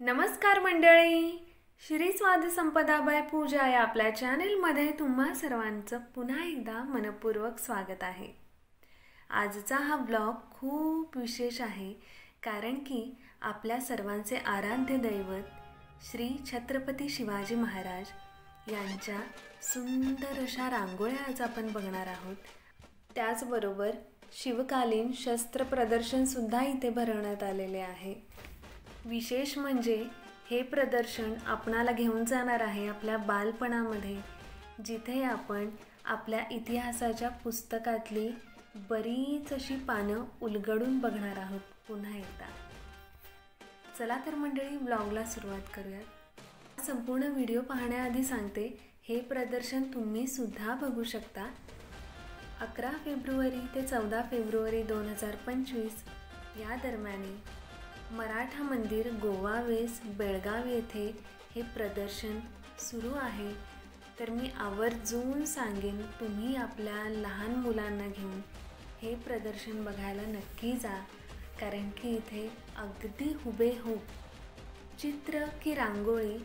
नमस्कार मंडळी, श्री स्वाद संपदा बाय पूजा या आपल्या चॅनेलमध्ये तुम्हा सर्वांचं पुन्हा एकदा मनपूर्वक स्वागत आहे। आजचा हा ब्लॉग खूप विशेष आहे कारण की आपल्या सर्वांचे आराध्य दैवत श्री छत्रपती शिवाजी महाराज यांच्या सुंदर अशा रांगोळ्या आज आपण बघणार आहोत। त्याचबरोबर शिवकालीन शस्त्र प्रदर्शन सुद्धा इथे भरवण्यात आलेले आहे। विशेष म्हणजे हे प्रदर्शन आपणाला घेऊन जाणार आहे आपल्या बालपणामध्ये, जिथे आपण आपल्या इतिहासाच्या पुस्तकातली बरीच अशी पानं उलगडून बघणार आहोत पुन्हा एकदा। चला तर मंडळी, ब्लॉगला सुरुवात करूयात। संपूर्ण व्हिडिओ पाहण्याआधी सांगते, हे प्रदर्शन तुम्ही सुद्धा बघू शकता। 11 फेब्रुवारी ते 14 फेब्रुवारी 2025 या दरम्यान मराठा मंदिर गोवा वेस बेळगाव येथे हे प्रदर्शन सुरू आहे। तर मी आवर्जून सांगेन, तुम्ही आपल्या लहान मुलांना घेऊन हे प्रदर्शन बघायला नक्की जा, कारण की इथे अगदी हुबेहूब चित्र की रांगोळी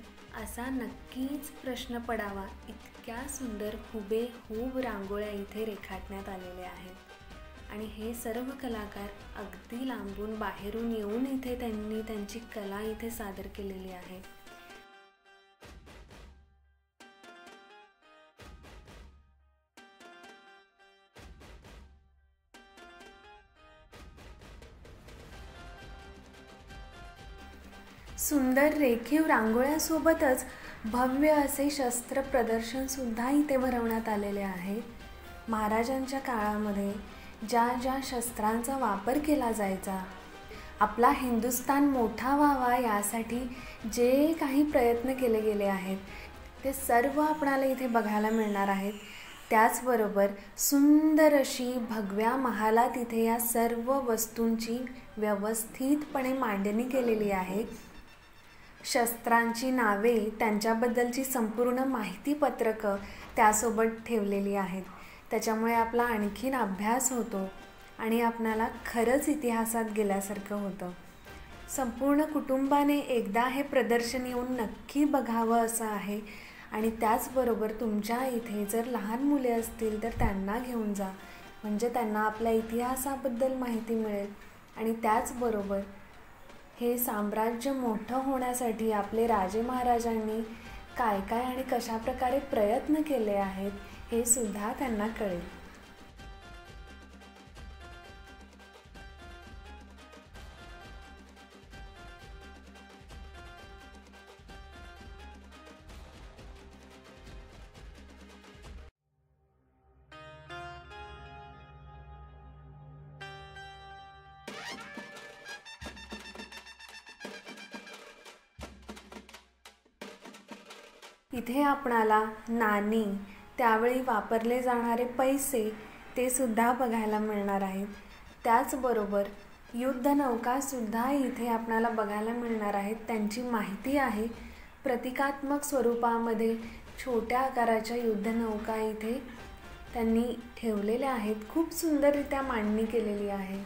असा नक्कीच प्रश्न पडावा इतक्या सुंदर हुबेहूब रांगोळ्या इथे रेखाटण्यात आलेल्या आहेत। आणि हे सर्व कलाकार अगदी लांबून बाहेरून येऊन इथे त्यांनी त्यांची कला इथे सादर केलेली आहे। सुंदर रेखीव रांगोळ्यासोबतच भव्य असे शस्त्र प्रदर्शन सुद्धा इथे भरवण्यात आलेले आहे। महाराजांच्या काळामध्ये ज्या शस्त्रांचा वापर केला जायचा, आपला हिंदुस्थान मोठा व्हावा यासाठी जे काही प्रयत्न केले गेले आहेत ते सर्व आपणाला इथे बघायला मिळणार आहेत। त्याचबरोबर सुंदर अशी भगव्या महालात इथे या सर्व वस्तूंची व्यवस्थितपणे मांडणी केलेली आहे। शस्त्रांची नावे, त्यांच्याबद्दलची संपूर्ण माहिती पत्रकं त्यासोबत ठेवलेली आहेत। त्याच्यामुळे आपला आणखीन अभ्यास होतो आणि आपणाला खरंच इतिहासात गेल्यासारखं होतं। संपूर्ण कुटुंबाने एकदा हे प्रदर्शन येऊन नक्की बघावं असं आहे। आणि त्याचबरोबर तुमच्या इथे जर लहान मुले असतील तर त्यांना घेऊन जा, म्हणजे त्यांना आपल्या इतिहासाबद्दल माहिती मिळेल। आणि त्याचबरोबर हे साम्राज्य मोठं होण्यासाठी आपले राजे महाराजांनी काय काय आणि कशाप्रकारे प्रयत्न केले आहेत हे सुद्धा त्यांना कळेल। इथे आपणाला नाणी, त्यावेळी वापरले जाणारे पैसे ते सुद्धा बघायला मिळणार आहेत। त्याचबरोबर युद्धनौका सुद्धा इथे आपणाला बघायला मिळणार आहेत। त्यांची माहिती आहे। प्रतिकात्मक स्वरूपामध्ये छोट्या आकाराच्या युद्धनौका इथे त्यांनी ठेवलेल्या आहेत। खूप सुंदररित्या मांडणी केलेली आहे।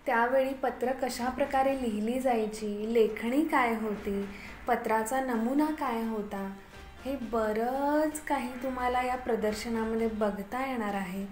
त्यावेळी पत्र कशा प्रकारे लिहिली जायची, लेखणी काय होती, पत्राचा नमुना काय होता, हे बरंच काही तुम्हाला या प्रदर्शनामध्ये बघता येणार आहे.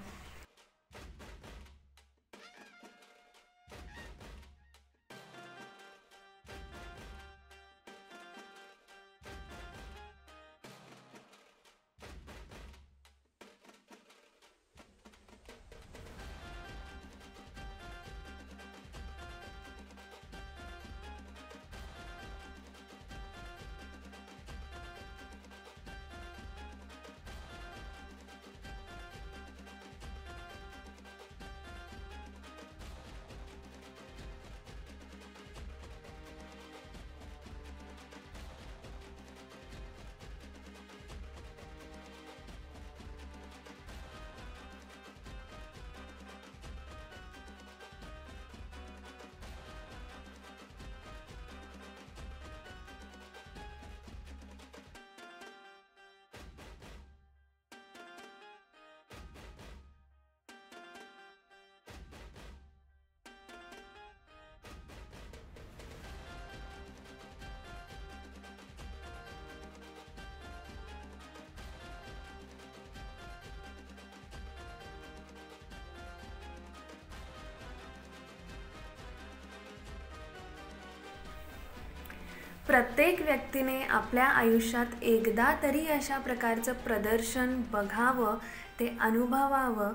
प्रत्येक व्यक्तीने आपल्या आयुष्यात एकदा तरी अशा प्रकारचं प्रदर्शन बघावं, ते अनुभवावं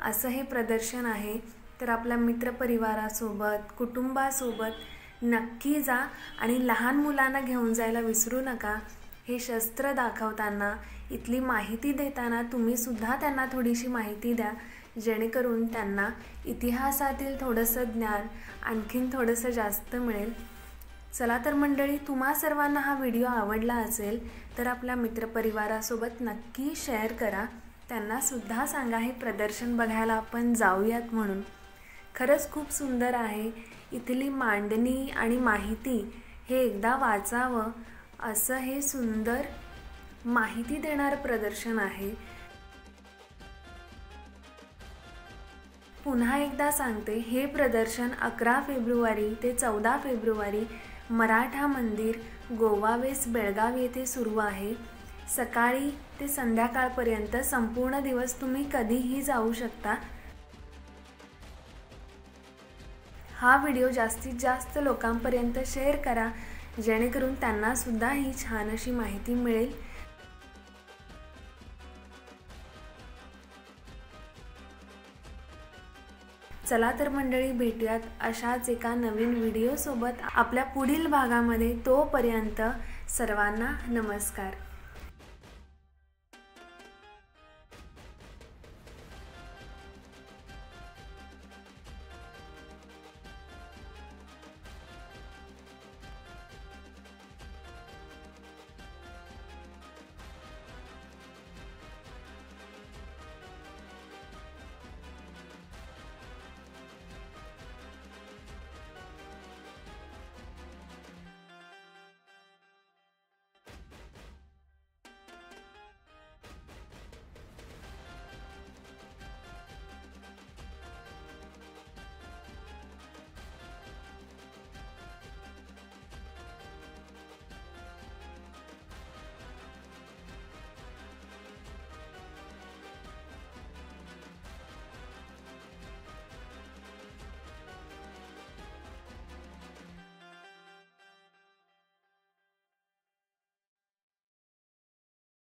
असं हे प्रदर्शन आहे. तर आपल्या मित्रपरिवारासोबत, कुटुंबासोबत नक्की जा आणि लहान मुलांना घेऊन जायला विसरू नका. हे शस्त्र दाखवताना, इथली माहिती देताना तुम्हीसुद्धा त्यांना थोडीशी माहिती द्या, जेणेकरून त्यांना इतिहासातील थोडंसं ज्ञान आणखीन थोडंसं जास्त मिळेल. चला तर मंडळी, तुम्हा सर्वांना हा व्हिडिओ आवडला असेल तर आपल्या मित्रपरिवारासोबत नक्की शेअर करा. त्यांनासुद्धा सांगा हे प्रदर्शन बघायला आपण जाऊयात म्हणून. खरंच खूप सुंदर आहे. इथली मांडणी आणि माहिती हे एकदा वाचावं असं हे सुंदर माहिती देणारं प्रदर्शन आहे. पुन्हा एकदा सांगते, हे प्रदर्शन 11 फेब्रुवारी ते 14 फेब्रुवारी मराठा मंदिर, गोवा वेस्ट, बेळगाव येथे सुरू आहे. सकाळी ते संध्याकाळपर्यंत संपूर्ण दिवस तुम्ही कधीही जाऊ शकता. हा व्हिडिओ जास्तीत जास्त लोकांपर्यंत शेअर करा, जेणेकरून त्यांना सुद्धा ही छान अशी माहिती मिळेल. चला तर मंडळी, भेटूयात अशाच एका नवीन व्हिडिओसोबत आपल्या पुढील भागामध्ये. तोपर्यंत सर्वांना नमस्कार.